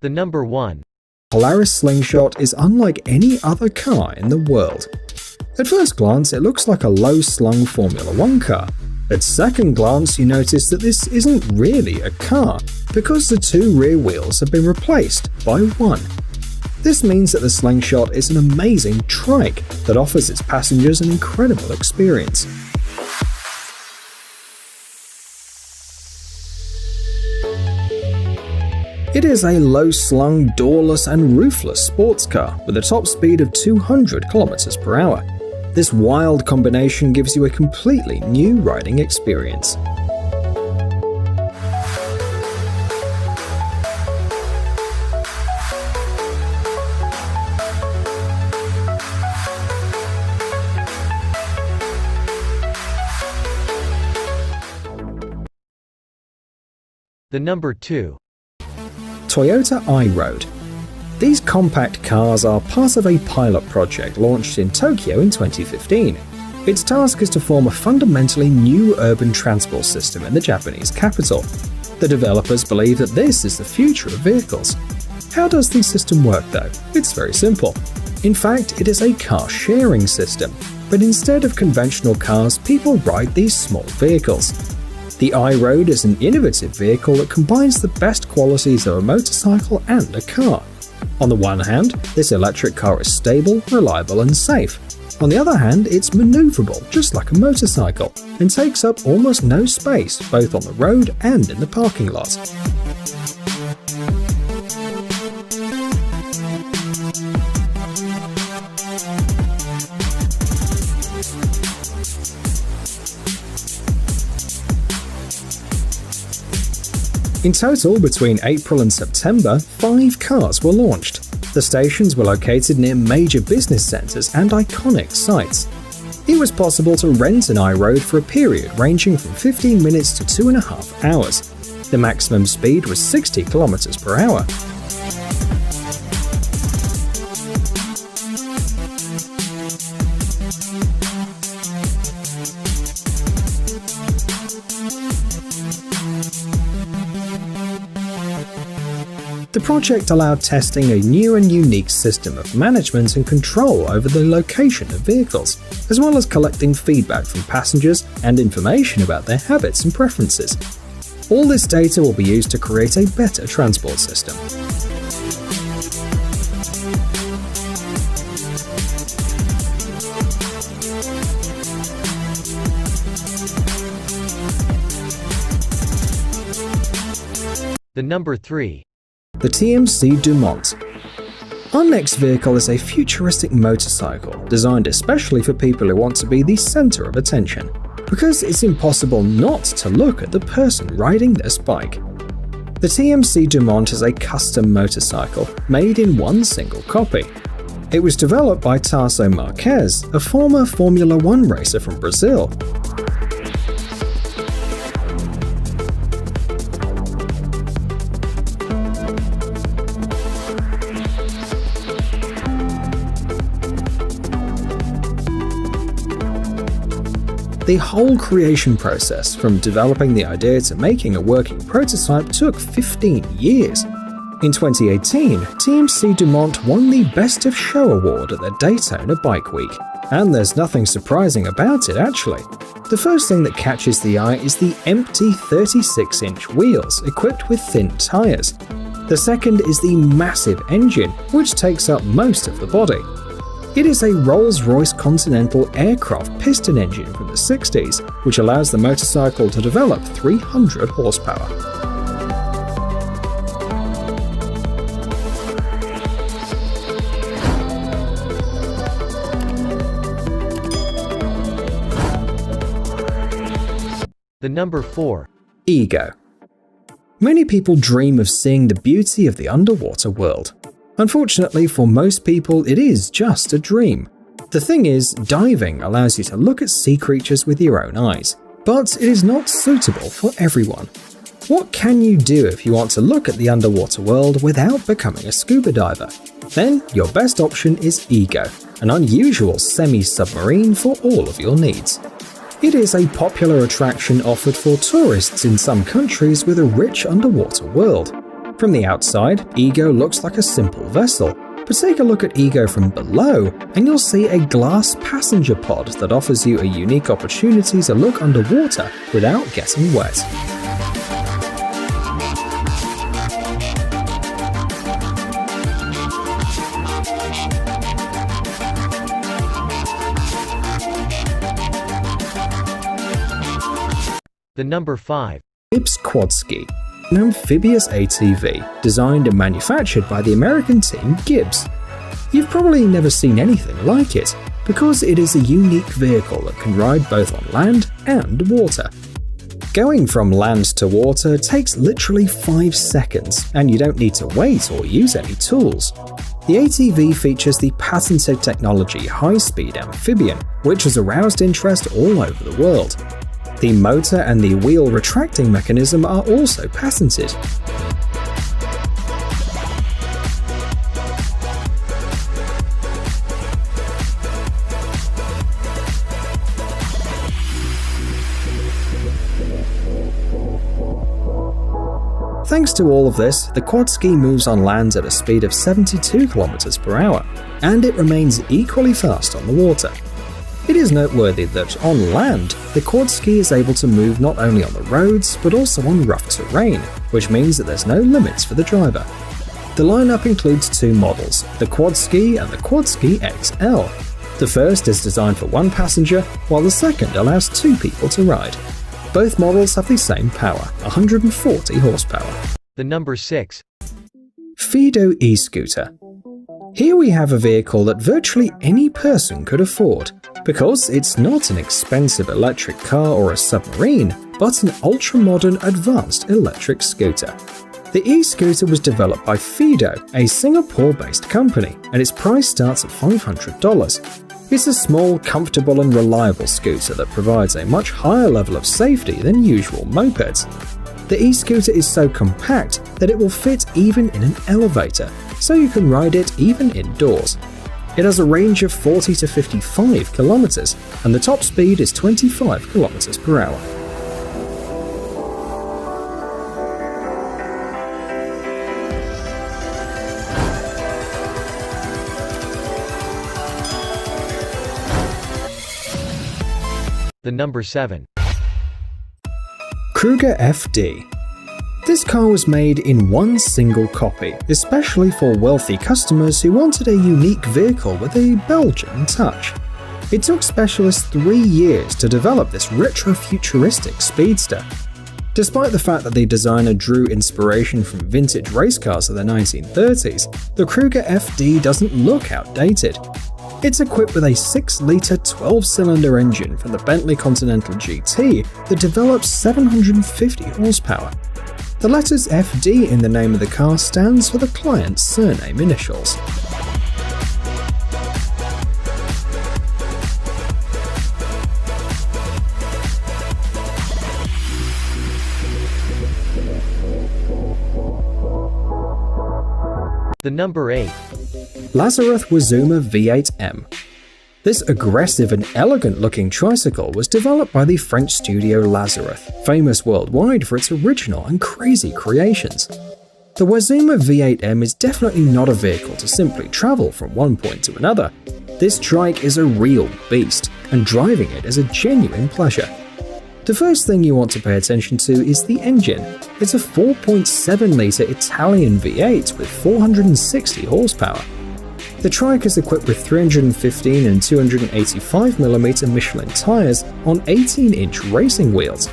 number 1. Polaris Slingshot is unlike any other car in the world. At first glance, it looks like a low-slung Formula 1 car. At second glance, you notice that this isn't really a car, because the two rear wheels have been replaced by one. This means that the Slingshot is an amazing trike that offers its passengers an incredible experience. It is a low-slung, doorless and roofless sports car with a top speed of 200 km per hour. This wild combination gives you a completely new riding experience. The number 2. Toyota iRoad. These compact cars are part of a pilot project launched in Tokyo in 2015. Its task is to form a fundamentally new urban transport system in the Japanese capital. The developers believe that this is the future of vehicles. How does the system work though? It's very simple. In fact, it is a car-sharing system, but instead of conventional cars, people ride these small vehicles. The iRoad is an innovative vehicle that combines the best qualities of a motorcycle and a car. On the one hand, this electric car is stable, reliable and safe. On the other hand, it's maneuverable just like a motorcycle and takes up almost no space both on the road and in the parking lot. In total, between April and September, 5 cars were launched. The stations were located near major business centers and iconic sites. It was possible to rent an iRoad for a period ranging from 15 minutes to 2.5 hours. The maximum speed was 60 km per hour. The project allowed testing a new and unique system of management and control over the location of vehicles, as well as collecting feedback from passengers and information about their habits and preferences. All this data will be used to create a better transport system. The number 3. The TMC Dumont. Our next vehicle is a futuristic motorcycle designed especially for people who want to be the center of attention, because it's impossible not to look at the person riding this bike. The TMC Dumont is a custom motorcycle made in one single copy. It was developed by Tarso Marques, a former Formula 1 racer from Brazil. The whole creation process, from developing the idea to making a working prototype, took 15 years. In 2018, TMC Dumont won the Best of Show award at the Daytona Bike Week. And there's nothing surprising about it actually. The first thing that catches the eye is the empty 36-inch wheels equipped with thin tires. The second is the massive engine, which takes up most of the body. It is a Rolls-Royce Continental aircraft piston engine from the 60s, which allows the motorcycle to develop 300 horsepower. The number 4. Ego. Many people dream of seeing the beauty of the underwater world. Unfortunately, for most people, it is just a dream. The thing is, diving allows you to look at sea creatures with your own eyes, but it is not suitable for everyone. What can you do if you want to look at the underwater world without becoming a scuba diver? Then your best option is Ego, an unusual semi-submarine for all of your needs. It is a popular attraction offered for tourists in some countries with a rich underwater world. From the outside, Ego looks like a simple vessel, but take a look at Ego from below and you'll see a glass passenger pod that offers you a unique opportunity to look underwater without getting wet. The number 5. Gibbs Quadski, an amphibious ATV designed and manufactured by the American team Gibbs. You've probably never seen anything like it, because it is a unique vehicle that can ride both on land and water. Going from land to water takes literally 5 seconds, and you don't need to wait or use any tools. The ATV features the patented technology high-speed amphibian, which has aroused interest all over the world. The motor and the wheel retracting mechanism are also patented. Thanks to all of this, the QuadSki moves on land at a speed of 72 km per hour, and it remains equally fast on the water. It is noteworthy that on land, the QuadSki is able to move not only on the roads, but also on rough terrain, which means that there's no limits for the driver. The lineup includes 2 models, the QuadSki and the QuadSki XL. The first is designed for 1 passenger, while the second allows 2 people to ride. Both models have the same power, 140 horsepower. The number 6. Fido E-Scooter. Here we have a vehicle that virtually any person could afford, because it's not an expensive electric car or a submarine, but an ultra-modern advanced electric scooter. The e-scooter was developed by Fido, a Singapore-based company, and its price starts at $500. It's a small, comfortable and reliable scooter that provides a much higher level of safety than usual mopeds. The e-scooter is so compact that it will fit even in an elevator, so you can ride it even indoors. It has a range of 40 to 55 kilometers, and the top speed is 25 kilometers per hour. The number 7. Krugger FD. This car was made in one single copy, especially for wealthy customers who wanted a unique vehicle with a Belgian touch. It took specialists 3 years to develop this retro-futuristic speedster. Despite the fact that the designer drew inspiration from vintage race cars of the 1930s, the Krugger FD doesn't look outdated. It's equipped with a 6-litre 12-cylinder engine from the Bentley Continental GT that develops 750 horsepower. The letters FD in the name of the car stands for the client's surname initials. The number 8. Lazareth Wazuma V8M. This aggressive and elegant-looking tricycle was developed by the French studio Lazarus, famous worldwide for its original and crazy creations. The Wazuma V8M is definitely not a vehicle to simply travel from one point to another. This trike is a real beast, and driving it is a genuine pleasure. The first thing you want to pay attention to is the engine. It's a 4.7-litre Italian V8 with 460 horsepower. The trike is equipped with 315 and 285mm Michelin tyres on 18-inch racing wheels.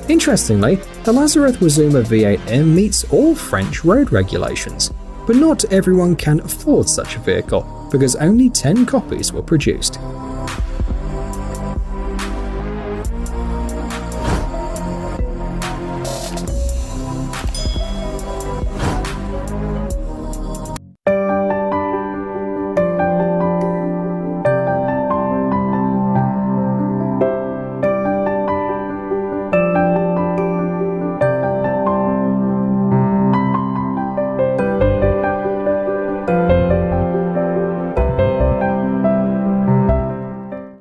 Interestingly, the Lazareth Wazuma V8M meets all French road regulations, but not everyone can afford such a vehicle because only 10 copies were produced.